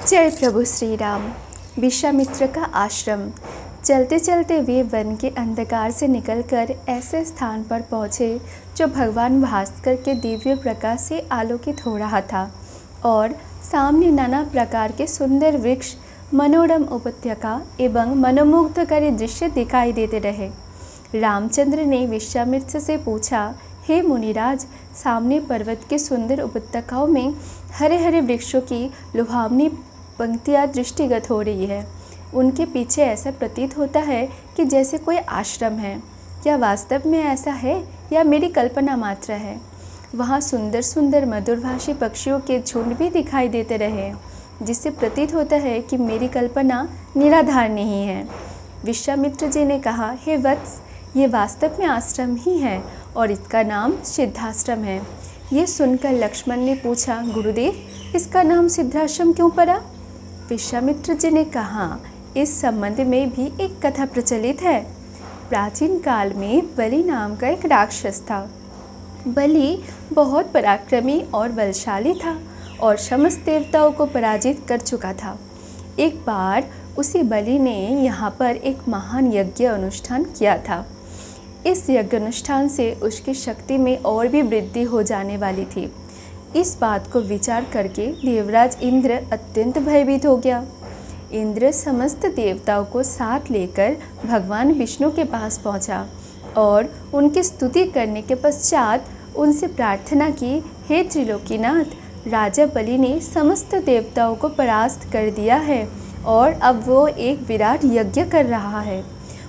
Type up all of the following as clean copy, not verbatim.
जय प्रभु श्री राम। विश्वामित्र का आश्रम। चलते चलते वे वन के अंधकार से निकलकर ऐसे स्थान पर पहुँचे जो भगवान भास्कर के दिव्य प्रकाश से आलोकित हो रहा था और सामने नाना प्रकार के सुंदर वृक्ष, मनोरम उपत्यका एवं मनोमुग्धकारी दृश्य दिखाई देते रहे। रामचंद्र ने विश्वामित्र से पूछा, हे मुनिराज, सामने पर्वत के सुंदर उपत्यकाओं में हरे हरे वृक्षों की लुभावनी पंक्तियाँ दृष्टिगत हो रही है। उनके पीछे ऐसा प्रतीत होता है कि जैसे कोई आश्रम है। क्या वास्तव में ऐसा है या मेरी कल्पना मात्र है? वहाँ सुंदर सुंदर मधुरभाषी पक्षियों के झुंड भी दिखाई देते रहे, जिससे प्रतीत होता है कि मेरी कल्पना निराधार नहीं है। विश्वामित्र जी ने कहा, हे वत्स, ये वास्तव में आश्रम ही है और इसका नाम सिद्धाश्रम है। ये सुनकर लक्ष्मण ने पूछा, गुरुदेव, इसका नाम सिद्धाश्रम क्यों पड़ा? विश्वामित्र जी ने कहा, इस संबंध में भी एक कथा प्रचलित है। प्राचीन काल में बलि नाम का एक राक्षस था। बलि बहुत पराक्रमी और बलशाली था और समस्त देवताओं को पराजित कर चुका था। एक बार उसी बलि ने यहाँ पर एक महान यज्ञ अनुष्ठान किया था। इस यज्ञ अनुष्ठान से उसकी शक्ति में और भी वृद्धि हो जाने वाली थी। इस बात को विचार करके देवराज इंद्र अत्यंत भयभीत हो गया। इंद्र समस्त देवताओं को साथ लेकर भगवान विष्णु के पास पहुंचा और उनकी स्तुति करने के पश्चात उनसे प्रार्थना की, हे त्रिलोकीनाथ, राजा बलि ने समस्त देवताओं को परास्त कर दिया है और अब वो एक विराट यज्ञ कर रहा है।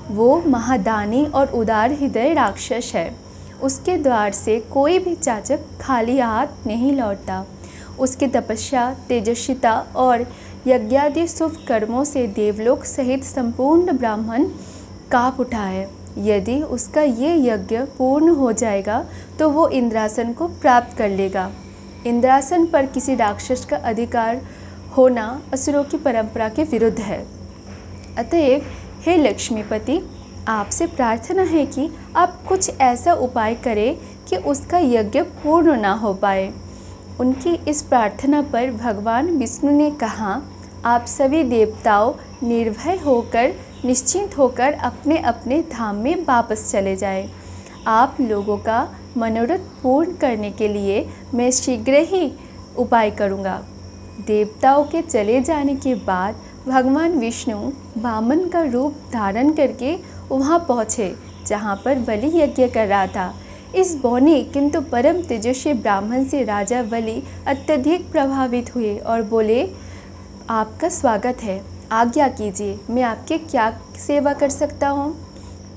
वो महादानी और उदार हृदय राक्षस है। उसके द्वार से कोई भी जाचक खाली हाथ नहीं लौटता। उसकी तपस्या, तेजस्विता और यज्ञादि शुभ कर्मों से देवलोक सहित संपूर्ण ब्राह्मण काँप उठा है। यदि उसका ये यज्ञ पूर्ण हो जाएगा तो वो इंद्रासन को प्राप्त कर लेगा। इंद्रासन पर किसी राक्षस का अधिकार होना असुरों की परंपरा के विरुद्ध है। अतएव हे लक्ष्मीपति, आपसे प्रार्थना है कि आप कुछ ऐसा उपाय करें कि उसका यज्ञ पूर्ण ना हो पाए। उनकी इस प्रार्थना पर भगवान विष्णु ने कहा, आप सभी देवताओं निर्भय होकर, निश्चिंत होकर अपने अपने धाम में वापस चले जाएं। आप लोगों का मनोरथ पूर्ण करने के लिए मैं शीघ्र ही उपाय करूँगा। देवताओं के चले जाने के बाद भगवान विष्णु वामन का रूप धारण करके वहाँ पहुँचे जहाँ पर बलि यज्ञ कर रहा था। इस बौने किंतु परम तेजस्वी ब्राह्मण से राजा बलि अत्यधिक प्रभावित हुए और बोले, आपका स्वागत है, आज्ञा कीजिए, मैं आपके क्या सेवा कर सकता हूँ?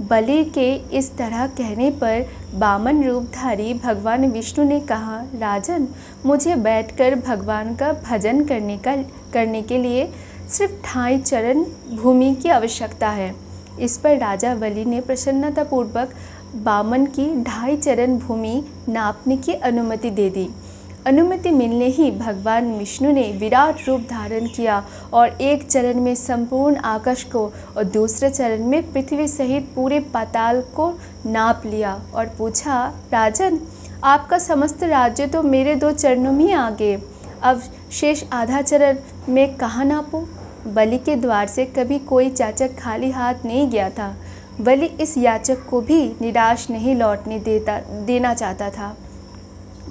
बलि के इस तरह कहने पर वामन रूपधारी भगवान विष्णु ने कहा, राजन, मुझे बैठकर भगवान का भजन करने के लिए सिर्फ 2.5 चरण भूमि की आवश्यकता है। इस पर राजा बलि ने प्रसन्नतापूर्वक वामन की 2.5 चरण भूमि नापने की अनुमति दे दी। अनुमति मिलने ही भगवान विष्णु ने विराट रूप धारण किया और एक चरण में संपूर्ण आकाश को और दूसरे चरण में पृथ्वी सहित पूरे पाताल को नाप लिया और पूछा, राजन, आपका समस्त राज्य तो मेरे 2 चरणों में आ गए, अब शेष आधा चरण मैं कहाँ नापूं? बलि के द्वार से कभी कोई याचक खाली हाथ नहीं गया था। बलि इस याचक को भी निराश नहीं लौटने देना चाहता था।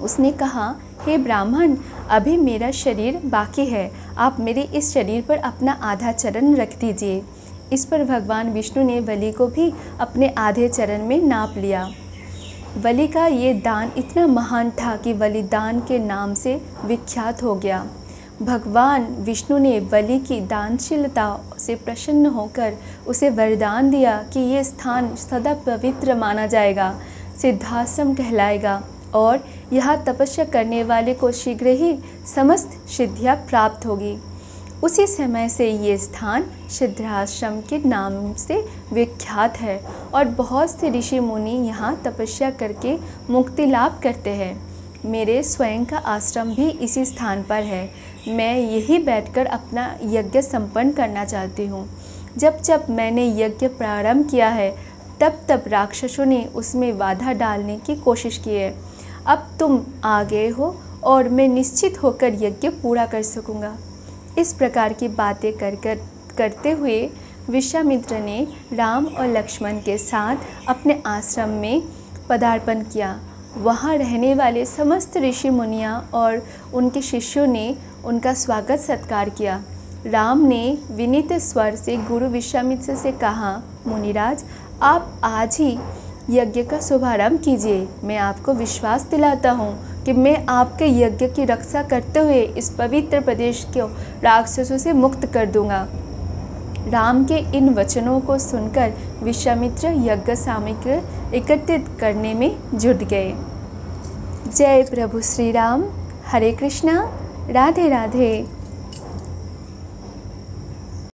उसने कहा, हे ब्राह्मण, अभी मेरा शरीर बाकी है, आप मेरे इस शरीर पर अपना आधा चरण रख दीजिए। इस पर भगवान विष्णु ने बलि को भी अपने आधे चरण में नाप लिया। बलि का ये दान इतना महान था कि बलिदान के नाम से विख्यात हो गया। भगवान विष्णु ने बलि की दानशीलता से प्रसन्न होकर उसे वरदान दिया कि ये स्थान सदा पवित्र माना जाएगा, सिद्धाश्रम कहलाएगा और यहाँ तपस्या करने वाले को शीघ्र ही समस्त सिद्धियाँ प्राप्त होगी। उसी समय से ये स्थान सिद्धाश्रम के नाम से विख्यात है और बहुत से ऋषि मुनि यहाँ तपस्या करके मुक्ति लाभ करते हैं। मेरे स्वयं का आश्रम भी इसी स्थान पर है। मैं यही बैठकर अपना यज्ञ संपन्न करना चाहती हूँ। जब जब मैंने यज्ञ प्रारंभ किया है तब तब राक्षसों ने उसमें बाधा डालने की कोशिश की है। अब तुम आ गए हो और मैं निश्चित होकर यज्ञ पूरा कर सकूँगा। इस प्रकार की बातें करते हुए विश्वामित्र ने राम और लक्ष्मण के साथ अपने आश्रम में पदार्पण किया। वहाँ रहने वाले समस्त ऋषि मुनियाँ और उनके शिष्यों ने उनका स्वागत सत्कार किया। राम ने विनीत स्वर से गुरु विश्वामित्र से कहा, मुनिराज, आप आज ही यज्ञ का शुभारंभ कीजिए। मैं आपको विश्वास दिलाता हूँ कि मैं आपके यज्ञ की रक्षा करते हुए इस पवित्र प्रदेश को राक्षसों से मुक्त कर दूंगा। राम के इन वचनों को सुनकर विश्वामित्र यज्ञ सामग्री एकत्रित करने में जुट गए। जय प्रभु श्री राम। हरे कृष्णा। राधे राधे।